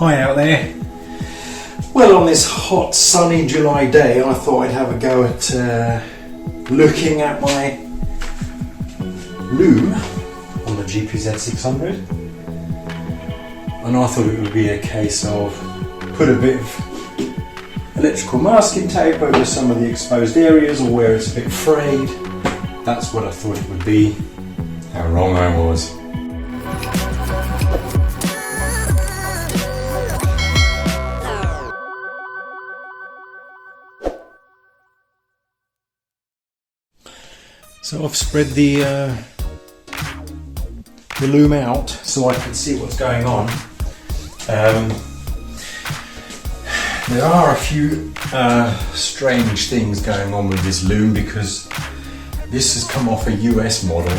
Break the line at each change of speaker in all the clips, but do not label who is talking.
Hi out there. Well, on this hot sunny July day I thought I'd have a go at looking at my loom on the GPZ600, and I thought it would be a case of put a bit of electrical masking tape over some of the exposed areas or where it's a bit frayed. That's what I thought it would be. How wrong I was. So I've spread the loom out so I can see what's going on. There are a few strange things going on with this loom because this has come off a US model,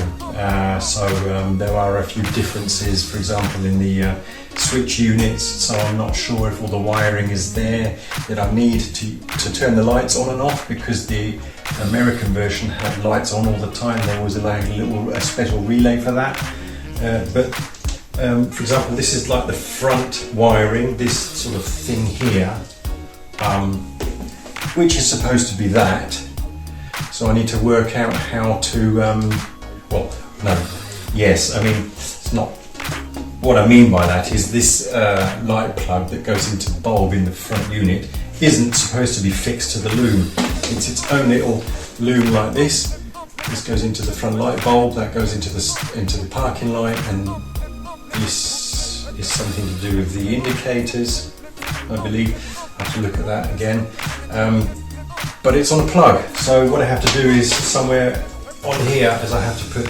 so there are a few differences, for example in the switch units, so I'm not sure if all the wiring is there that I need to turn the lights on and off, because the American version had lights on all the time. There was like a special relay for that, for example, this is like the front wiring, this sort of thing here, which is supposed to be that. So I need to work out how to, I mean, it's not, what I mean by that is this light plug that goes into the bulb in the front unit isn't supposed to be fixed to the loom. It's its own little loom like this. This goes into the front light bulb, that goes into the parking light, and this is something to do with the indicators, I believe. I have to look at that again. But it's on a plug, so what I have to do is somewhere on here is I have to put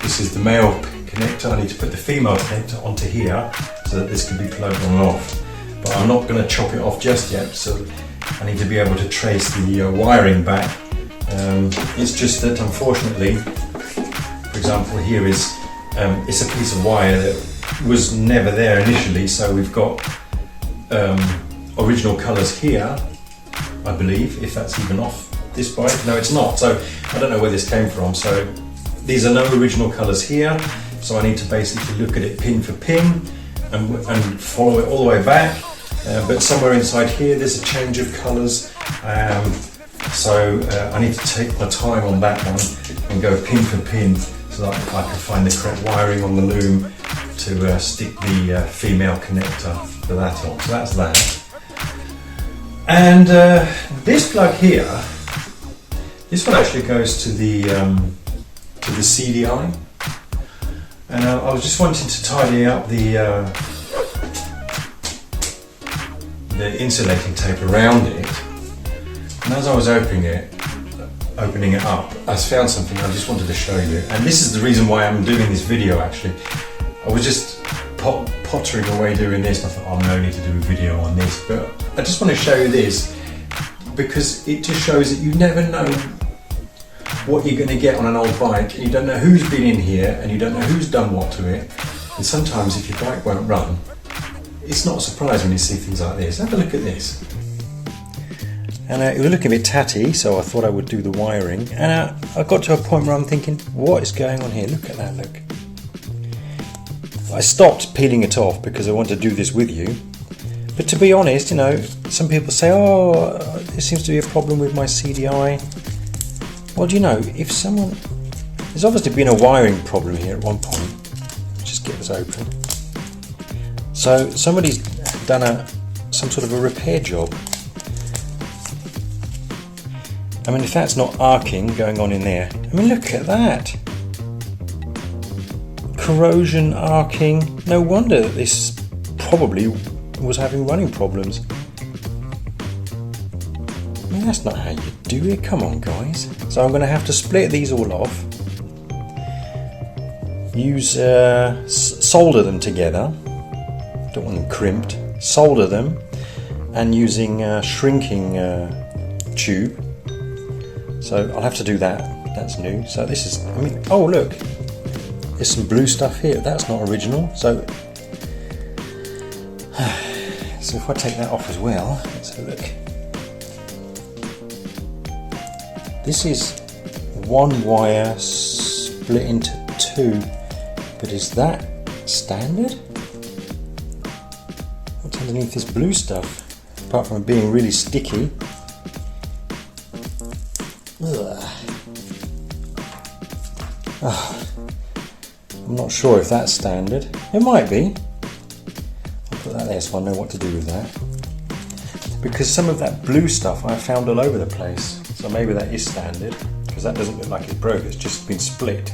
this is the male connector, I need to put the female connector onto here so that this can be plugged on and off. But I'm not going to chop it off just yet, so I need to be able to trace the wiring back. It's just that unfortunately, for example, here is it's a piece of wire that was never there initially, so we've got original colours here, I believe, if that's even off this bike. No, it's not, so I don't know where this came from. So these are no original colours here, so I need to basically look at it pin for pin and follow it all the way back. But somewhere inside here there's a change of colours, so I need to take my time on that one and go pin for pin so that I can find the correct wiring on the loom to stick the female connector for that on. So that's that. And this plug here, this one actually goes to the CDI, and I was just wanting to tidy up the insulating tape around it, and as I was opening it up, I found something I just wanted to show you. And this is the reason why I'm doing this video actually. I was just pottering away doing this, and I thought, no need to do a video on this, but I just want to show you this because it just shows that you never know what you're going to get on an old bike, and you don't know who's been in here and you don't know who's done what to it. And sometimes if your bike won't run, it's not a surprise when you see things like this. Have a look at this. And it was looking a bit tatty, so I thought I would do the wiring, and I got to a point where I'm thinking, what is going on here? Look at that, look. I stopped peeling it off because I want to do this with you. But to be honest, you know, some people say, oh, there seems to be a problem with my CDI. Well, do you know, if someone... There's obviously been a wiring problem here at one point. Just get this open. So somebody's done some sort of a repair job. I mean, if that's not arcing going on in there, I mean, look at that. Corrosion, arcing. No wonder that this probably was having running problems. I mean, that's not how you do it. Come on, guys. So I'm going to have to split these all off. Use solder them together. Don't want them crimped. Solder them, and using a shrinking tube. So I'll have to do that. That's new. So this is, I mean, oh look, there's some blue stuff here. That's not original. So if I take that off as well, let's have a look. This is one wire split into two, but is that standard? underneath this blue stuff, apart from it being really sticky. I'm not sure if that's standard. It might be. I'll put that there so I know what to do with that. Because some of that blue stuff I found all over the place. So maybe that is standard, because that doesn't look like it's broke, it's just been split.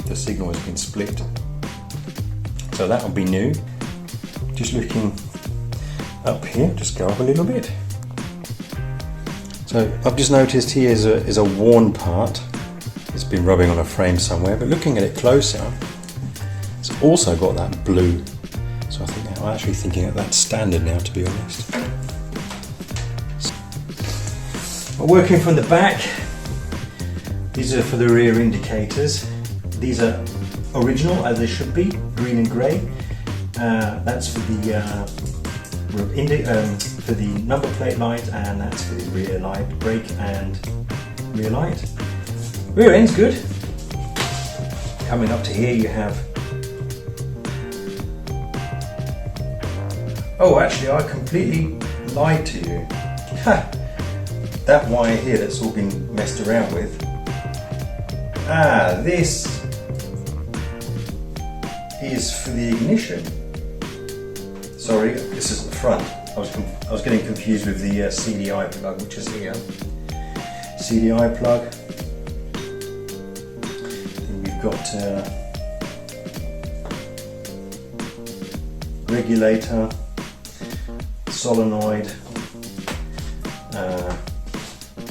The signal has been split. So that will be new. Just looking up here, just go up a little bit. So I've just noticed here is a worn part. It's been rubbing on a frame somewhere, but looking at it closer, it's also got that blue. So I think I'm actually thinking that that's standard now, to be honest. Working from the back, these are for the rear indicators. These are original as they should be, green and grey. That's for the number plate light, and that's for the rear light, brake and rear light. Rear end's good. Coming up to here you have... Oh, actually I completely lied to you. That wire here that's all been messed around with. This is for the ignition. Sorry, this is the front. I was getting confused with the CDI plug, which is here. CDI plug. Then we've got regulator, solenoid,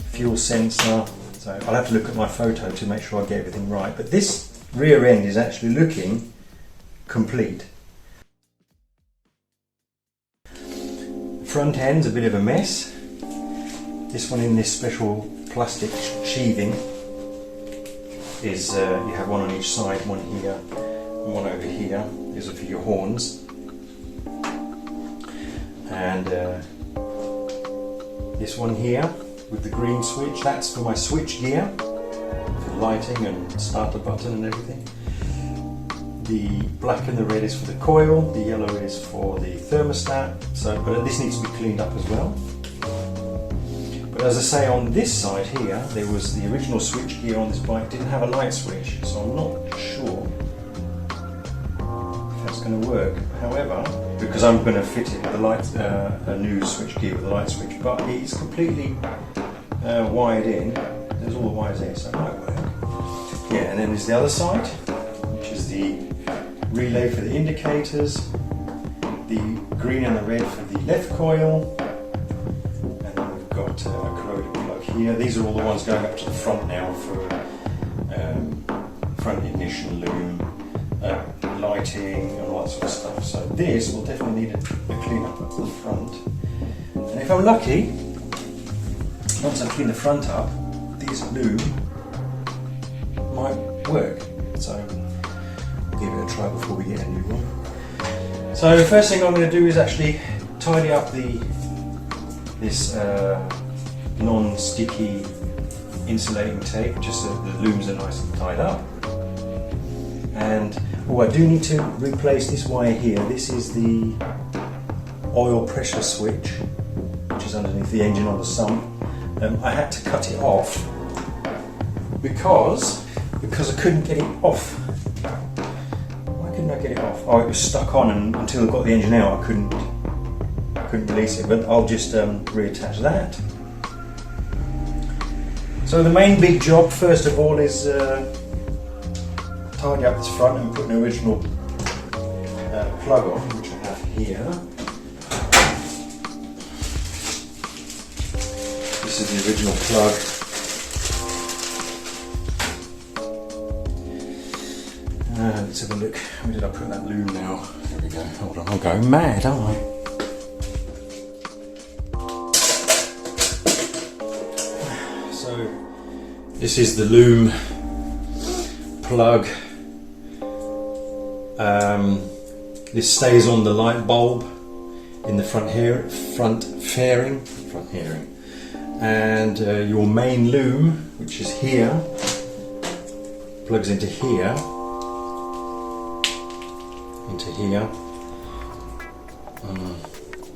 fuel sensor. So I'll have to look at my photo to make sure I get everything right. But this rear end is actually looking complete. Front end's a bit of a mess. This one in this special plastic sheathing is you have one on each side, one here and one over here. These are for your horns. And this one here with the green switch, that's for my switch gear, for lighting and starter button and everything. The black and the red is for the coil, the yellow is for the thermostat, but this needs to be cleaned up as well. But as I say, on this side here, there was the original switch gear on this bike, didn't have a light switch, so I'm not sure if that's going to work. However, because I'm going to fit it with a new switch gear with a light switch, but it's completely wired in. There's all the wires there, so it might work. Yeah, and then there's the other side, which is the relay for the indicators, the green and the red for the left coil, and then we've got a corroded plug here. These are all the ones going up to the front now for front ignition loom, lighting and all that sort of stuff. So this will definitely need a clean up at the front. And if I'm lucky, once I clean the front up, this loom might work. So we'll give it a try before we get a new one. So the first thing I'm going to do is actually tidy up this non-sticky insulating tape, just so the looms are nice and tied up. And I do need to replace this wire here. This is the oil pressure switch, which is underneath the engine on the sump. I had to cut it off because I couldn't get it off. Why couldn't I get it off? Oh, it was stuck on, and until I got the engine out, I couldn't release it. But I'll just reattach that. So the main big job, first of all, is tidy up this front and put an original plug on, which I have here. This is the original plug. Let's have a look. Where did I put that loom now? There we go. Hold on, I'm going mad, aren't I? So, this is the loom plug. This stays on the light bulb in the front fairing, and your main loom, which is here, plugs into here,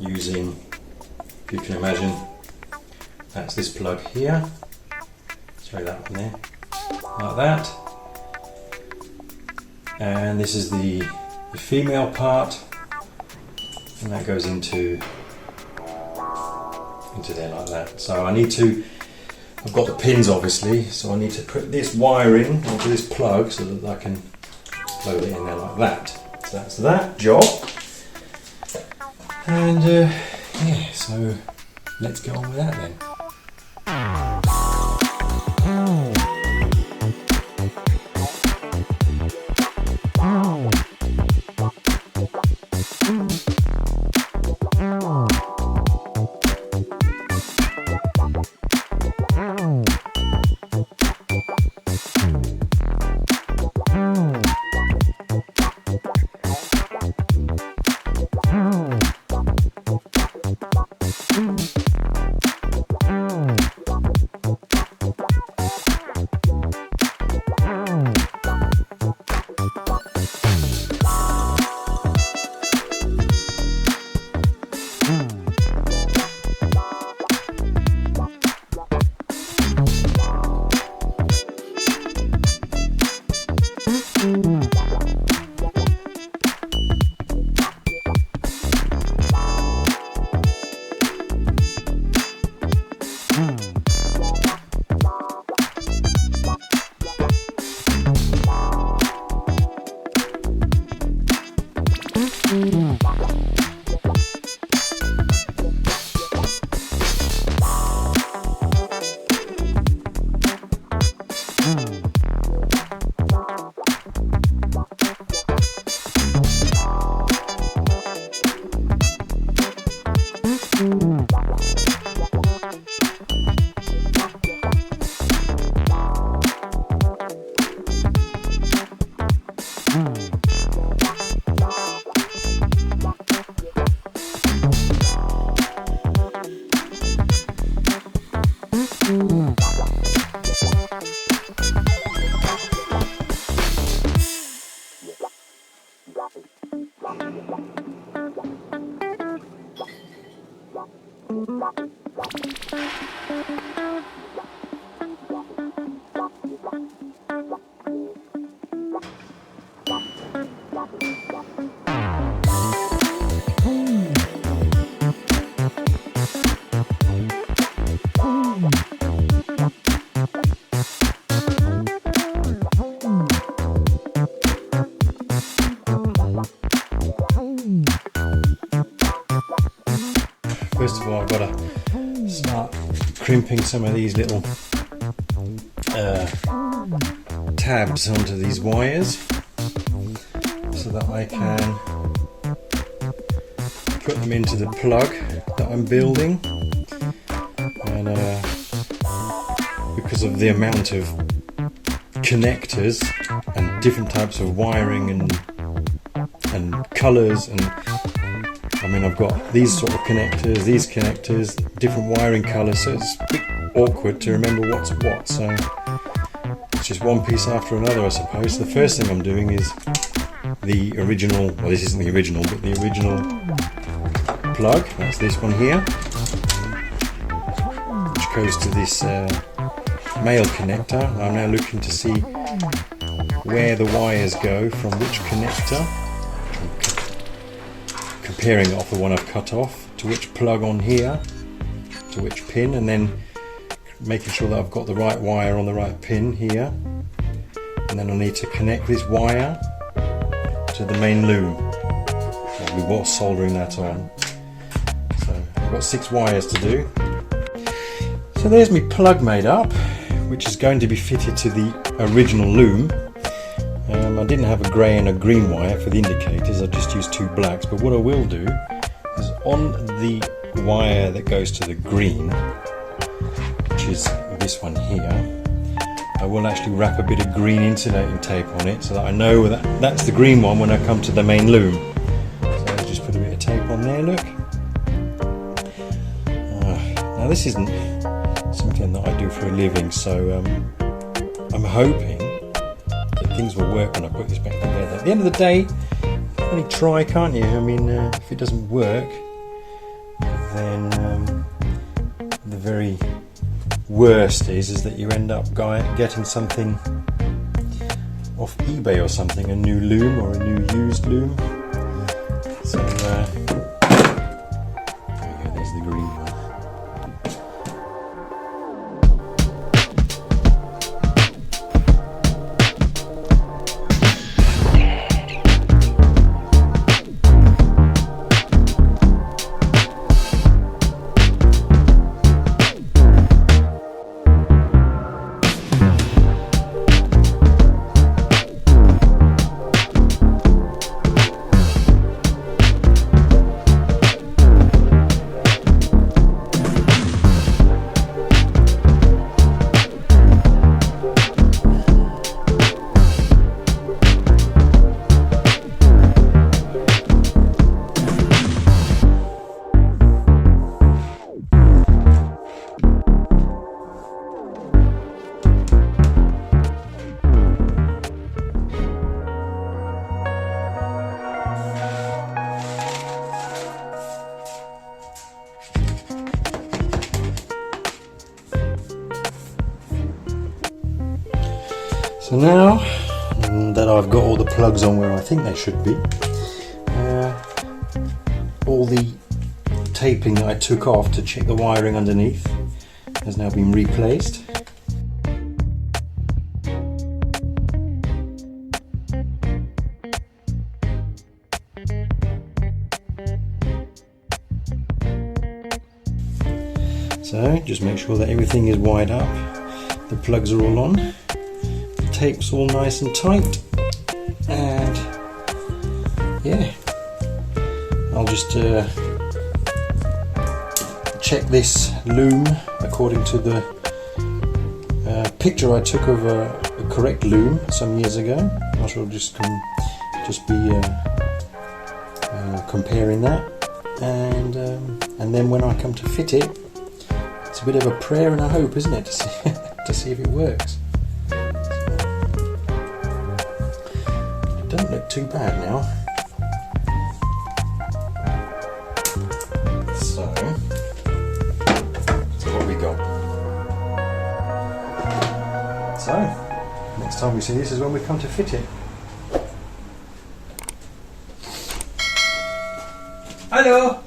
using, if you can imagine, that's this plug here. Sorry, that one there, like that. And this is the female part, and that goes into there like that. So I need to, I've got the pins obviously, so I need to put this wiring onto this plug so that I can load it in there like that. So that's that job. And yeah, so let's get on with that then. First of all, I've got to start crimping some of these little tabs onto these wires so that I can put them into the plug that I'm building. And because of the amount of connectors and different types of wiring and colours, and I mean, I've got these sort of connectors, these connectors, different wiring colours, so it's a bit awkward to remember what's what. So it's just one piece after another, I suppose. The first thing I'm doing is the original, well, this isn't the original, but the original plug. That's this one here, which goes to this male connector. I'm now looking to see where the wires go from which connector, comparing it off the one I've cut off to which plug on here, to which pin, and then making sure that I've got the right wire on the right pin here. And then I need to connect this wire to the main loom. We were soldering that on. So I've got 6 wires to do. So there's my plug made up, which is going to be fitted to the original loom. I didn't have a grey and a green wire for the indicators, I just used 2 blacks, but what I will do is on the wire that goes to the green, which is this one here, I will actually wrap a bit of green insulating tape on it so that I know that that's the green one when I come to the main loom. So I'll just put a bit of tape on there, look. Now this isn't something that I do for a living, so I'm hoping things will work when I put this back together. At the end of the day, you can only try, can't you? I mean, if it doesn't work, then the very worst is that you end up getting something off eBay or something, a new loom or a new used loom. So there you go, there's the green one. So now that I've got all the plugs on where I think they should be, all the taping that I took off to check the wiring underneath has now been replaced. So just make sure that everything is wired up, the plugs are all on, tape's all nice and tight, and yeah, I'll just check this loom according to the picture I took of a correct loom some years ago. I shall just be comparing that, and then when I come to fit it, it's a bit of a prayer and a hope, isn't it, to see if it works. Don't look too bad now. So what we got? So next time we see this is when we come to fit it. Hello.